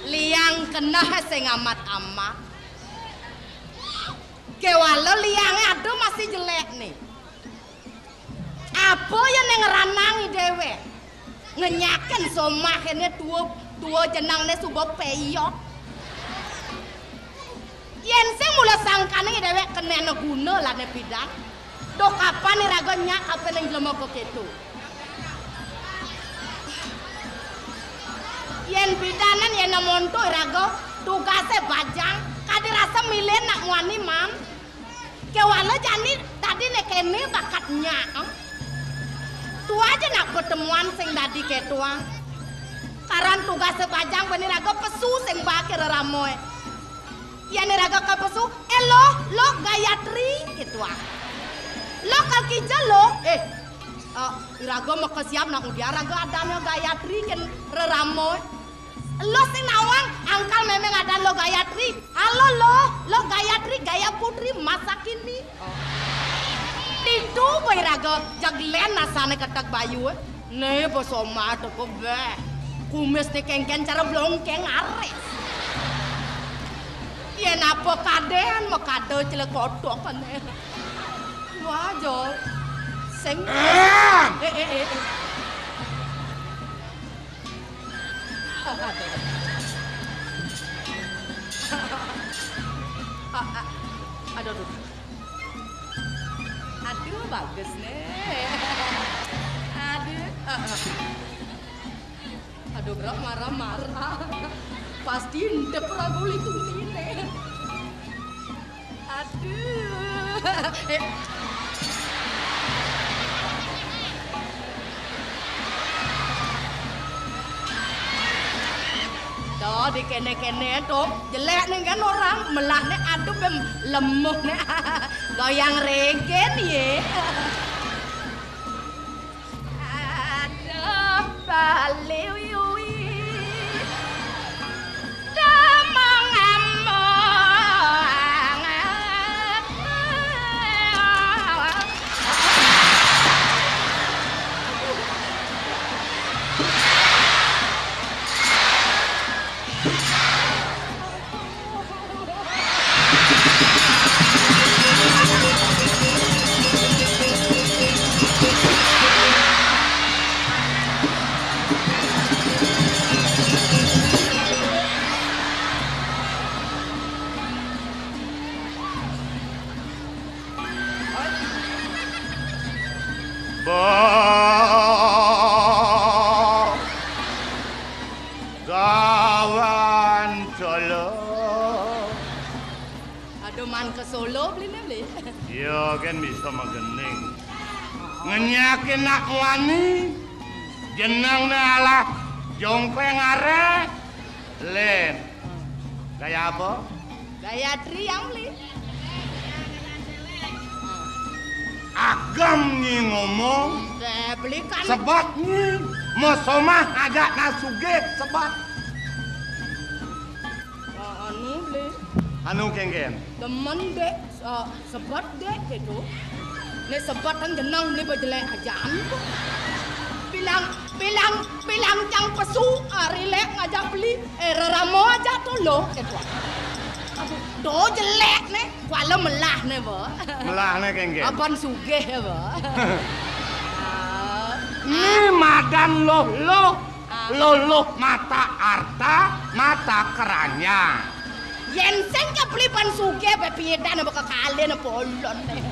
Liang kena sing amat-amat. Kewalo liange aduh masih jelek nih. Apa ya neng ranangi dewe? Ngenyaken somah ini tua jenang ne subuh peyot. Yen sing mula sangkane dewe kena guna lah ne bidan. Do kapan nih raga nyak apa neng jelema kok gitu? Yen bidanan yen monto raga tugase bajang kadi rasa milih nak wani mam. Kewala jani tadi nek kene bakatnya. Tua aja nak pertemuan sing dadi ketua. Karan tugas sebajang benih raga pesu sing bakir ramoe. Yen raga ka pesu, lo Gayatri ketua. Lo kalkija lo, raga mau kesiap nak udia raga adanya Gayatri ken ramoe. Lo sing nawang angkal memang ada lo Gayatri. Halo lo Gayatri Gaya Putri masa kini. Itu boy raga jaglen nasane ketak bayu. Ne bosoma to ko be. Kumis ne kengken cara blongkeng ares. Yen apa kadean mau kado celek kodok kan. Wah jol. Sing Aduh bagus nih. Aduh bro marah-marah. Pasti ndep ragul itu nih. Aduh. Đó di kene-kene tuh jelek nih kan orang melah nih aduh bem lemuh nih goyang regen ye. Aduh baliu yui damang among. Gawan Solo. Aduh man ke Solo beli. Ya kan bisa magening. Ngenyakin nak wani. Jenang alah jongpeng are. Len. Gaya apa? Gayatri yang beli. Agam ni ngomong. Belikan. Sebab ni mosomah agak nasuge sebab. Anu beli. Anu kengken. Temen dek sebat dek gitu. Nek sebat kan jenang ni berjelek ajaan kok. Bilang milek ngajak beli. Ramo aja tuh lo. Aduh, do jelek nih. Kuala melah nih, Bo. Melah nih kengke. Abang sugih ya, Bo. Ini madan lo mata arta, mata keranya. Yensen ke beli pan sugih pe piedan apa kekalian apa olon nih.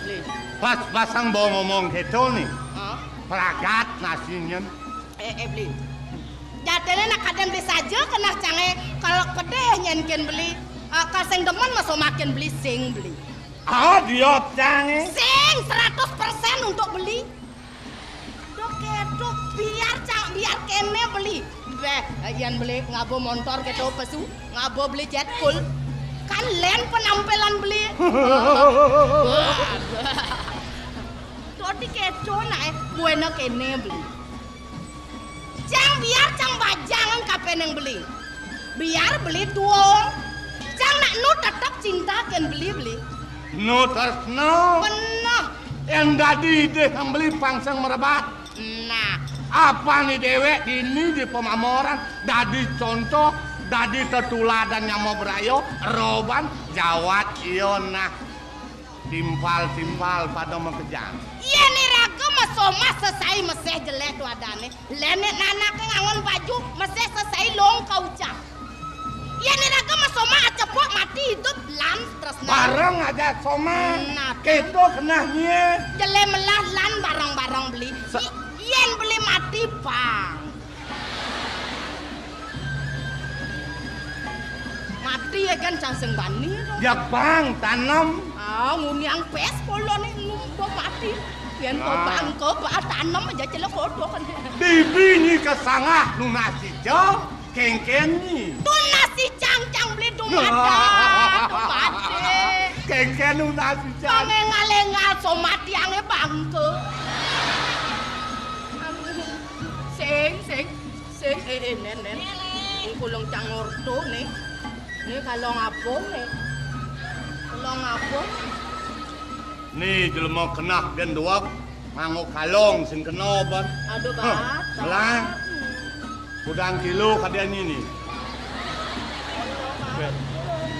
Beli. Pas pasang bawa ngomong gitu nih. Pelagat nasinya. Beli. Jadinya nak kadang beli saja kena canggih kalau pedeh nyenkin beli. Kalau sing demen masuk makin beli sing beli. Dia canggih. Sing 100% untuk beli. Dok biar kene beli. Yan beli ngabo motor gitu pesu, ngabo beli jet full. Kan len penampilan beli. Todi keco nae buena kene beli. Biar bajang kapen yang beli. Biar beli tuong. Nak nu tetap cinta kan beli. Nu tersno. Benar. Yang tadi deh yang beli pangsang merebat. Nah. Apa nih dewek ini di pemamoran. Dadi contoh. Dadi tetuladan yang mau berayo. Roban jawat iona. Timpal pada mau kejang. Iya nih raga masoma selesai meseh jelek tu adane. Lenek nana ke ngangon baju meseh selesai long kau cak. Iya nih raga masoma acepok mati hidup lan terus. Bareng aja soma. Nah, keto kenahnya. Jele melah lan barang-barang beli. Yen beli mati bang. Mati ya kan cangseng bani. Ya bang tanam. Ngunyang pes polo nih ngumbo mati. Yen kau bang kau tanam aja celok kodok kan. Bibi ni kesangah nu nasi jo kengken ni. Tu nasi cang beli dumada. Kengken nu nasi jo. Ngengal so mati ange bangke. Sing nen. Kulong cang orto nih. Nih kalau ngapung nih. Kalong ngapung. Nih jelema kenah den doak mangu kalong sing kena ban. Aduh bat. Lah. Udang kilo kadian ini.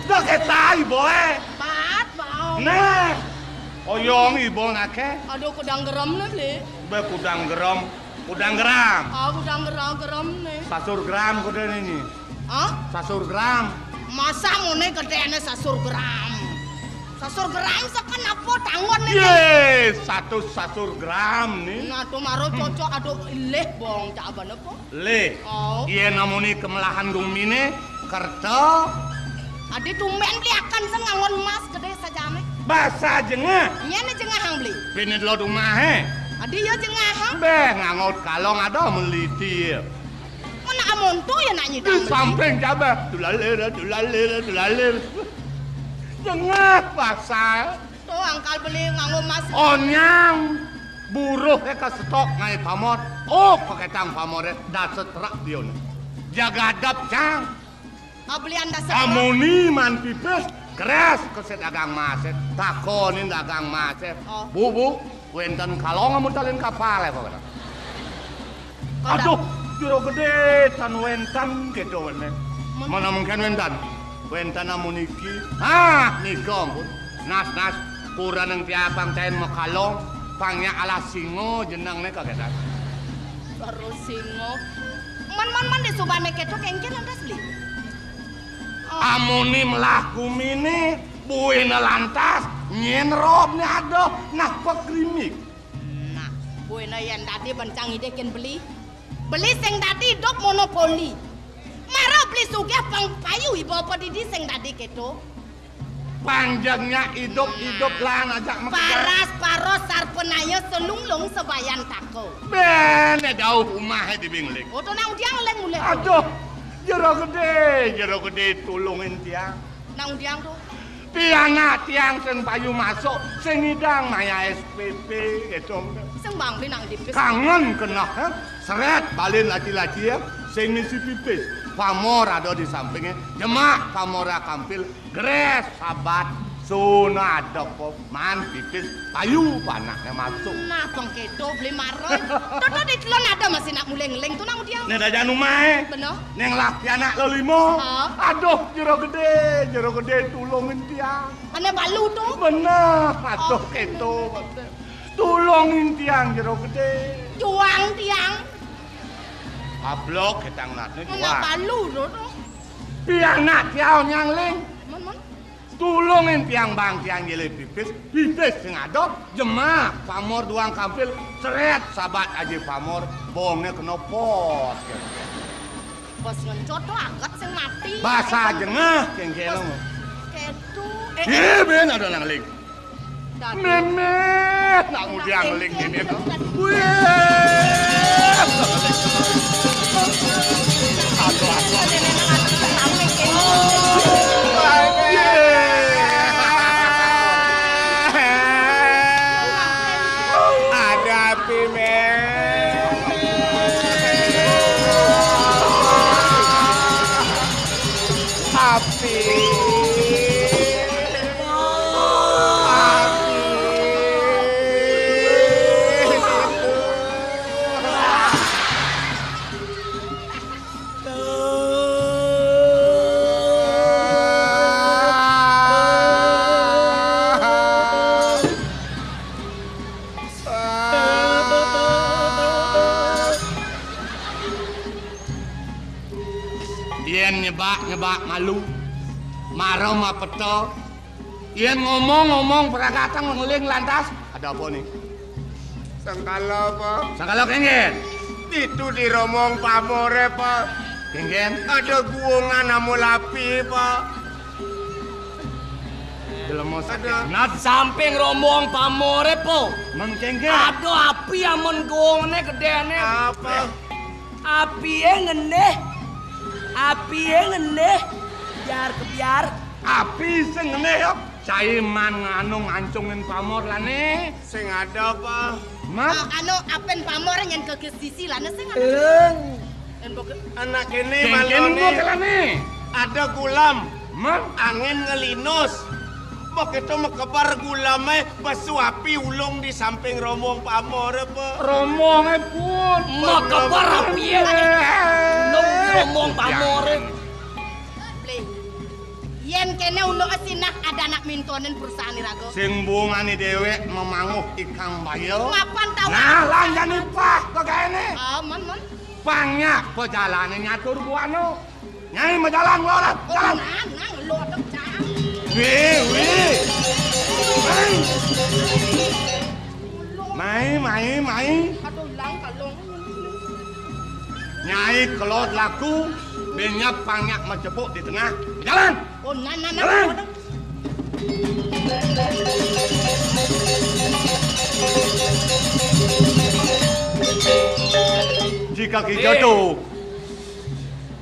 Dah ketai boy. Bat bau. Nah. Oyong ibu nake. Aduh kudang geram nih beli. Be kudang geram. Kudang geram. Kudang geram nih. Sasur gram kudang ini. Sasur gram. Masa ngene gedene sasur gram. Sasur gram seken apa tangon nih. Yes, satu sasur gram nih. Nah, tuh maro cocok aduh leh bong cak apa apa? Leh. Iya namuni kemelahan gumine kerto. Adi tumben beli akan sen ngangon emas gede sajane. Basa jengah. Iya nih jengah hang beli. Pinit lo dumahe. Adi ya jengah hang. Beh ngangot kalong ada meliti. Mana amon tuh ya nak nyidang. Di samping coba. Dulalir. Jengah basa. Tuh angkal beli nganggo emas. Onyang. Buruh ke stok ngai pamor. Oh pakai tang pamor dah setrak dia. Jagadap cang. Beli anda setrak. Amoni man pipes. Keras keset dagang maset. Takonin dagang maset. Bu. Wenten kalong amun talin kapal pokoknya. Aduh, jero gede tan wentan gitu wene. Mana mungkin wentan? Wentan amun iki. Nikong pun. Nas kurang yang tiapang ten makalong. Pangnya ala singo jenangnya kagetan. Baru singo. Man di subane keto kengken lantas beli. Amuni melaku mini buina lantas nyen rob ni ada nah pekrimik. Nah, buina yang tadi bencang ide ken beli sing tadi hidup monopoli. Mara beli sugih pang payu ibu apa didi sing tadi keto. Panjangnya hidup lan ajak paros sarpenaya selunglung sebayan tako. Ben jauh umah di binglik. Oh, nang diang leng mulai. Aduh, jero gede tulungin tiang. Nang diang tuh. Tiang sing payu masuk sing ngidang maya SPP gitu. Sing bang nang dipis. Kangen kena seret balin laki-laki ya sing ngisi pipis. Pamor ada di sampingnya, jemak pamora kampil, gres sabat Suna ada po man pipis payu panaknya masuk. Nah, bang kedo beli maroy. Toto di telon ada masih nak muleng-leng tuh nang dia. Nek dajak numae. Bener. Neng laki anak lo limo. Aduh, jero gede tulungin tiang. Ane balu tuh. Bener, aduh keto. Tulungin tiang jero gede. Juang tiang. Ablok ketang natnya Ane juang. balu tuh. Piang nak tiang yang ling. Mon. Tulungin tiang bang tiang jele pipis sing adop jemah pamor duang kampil seret sabat aja pamor bohongnya kena pot. Bos ngencot tuh angkat sing mati. Bahasa jengah kengkelong. Kedo. Ben ada nang ling. Memet nak mudiang ling ini tuh. Aduh. Nyebak malu marah ma peto yen ngomong peragatan ngeling lantas ada apa nih Sangkala apa? Sangkala kengen Itu diromong pamore pak kengen ada guongan amo lapi pak delemo ada Nat samping rombong pamore po mengkengen aduh api amun gongnya gedene apa? api ngeneh biar kebiar api sing ngene yo caiman nganu ngancungin pamor lane Sing ada pak mas Anu apen pamor nyen ke sisi lana sing anu. anak ini kengen malone lane ada gulam mas angin ngelinus begitu mekebar gulamnya basu api ulung di samping rombong pamore pak romongnya pun mau kebar api rombong pamore Yen kene untuk asinak ada anak mintonin perusahaan irago. sing bungani dewek memanguh ikang bayo Ngapan tahu? nah lanjani pak kok kene Mon. pangnya perjalanan nyatur buano nyai majalan lorat jalan Nang lo ada cang. wih mai Aduh lang kalong. nyai kelot laku benyak pangnya mencepuk di tengah jalan Oh nan. jika kita tuh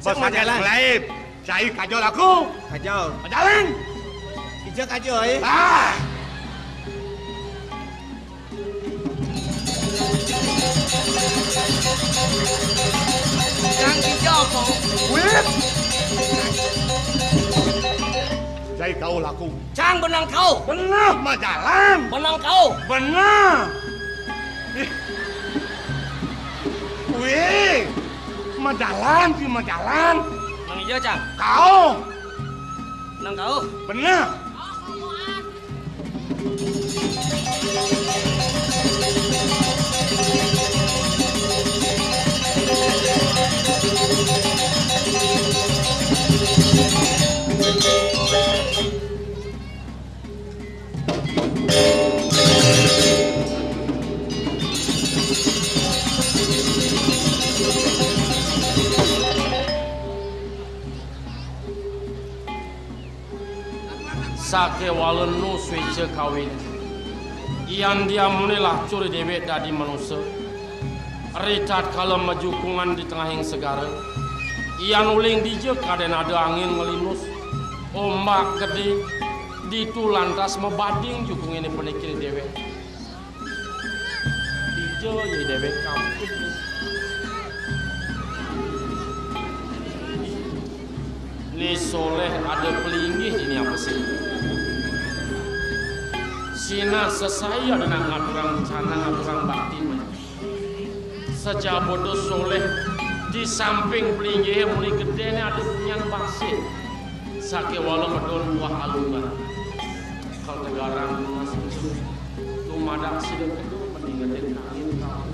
Sama jalan. lain cai kajol aku kajau jalan ijak kajau ah yang hijau po wih cai kau laku cang benang kau benar mah jalan benang kau benar wih mah jalan yang hijau cang kau benang kau benar Sake walenu swece kawin ian dia munilah curi dewek dadi manusia ritat kalau majukungan di tengah yang segara ian uling dije kaden ada angin ngelinus ombak gede ditu lantas membading jukung ini penikir dewek dije ye dewek kampung ni soleh ada pelinggih ini apa sih Sina sesaya dengan ngaturang cana ngaturang bakti mah. Saja bodoh soleh di samping pelinggi mulai gede ada punyan basit. Sake walau medon buah alungan. Kalau tegarang masih tumadak sidang itu meninggalin angin kau.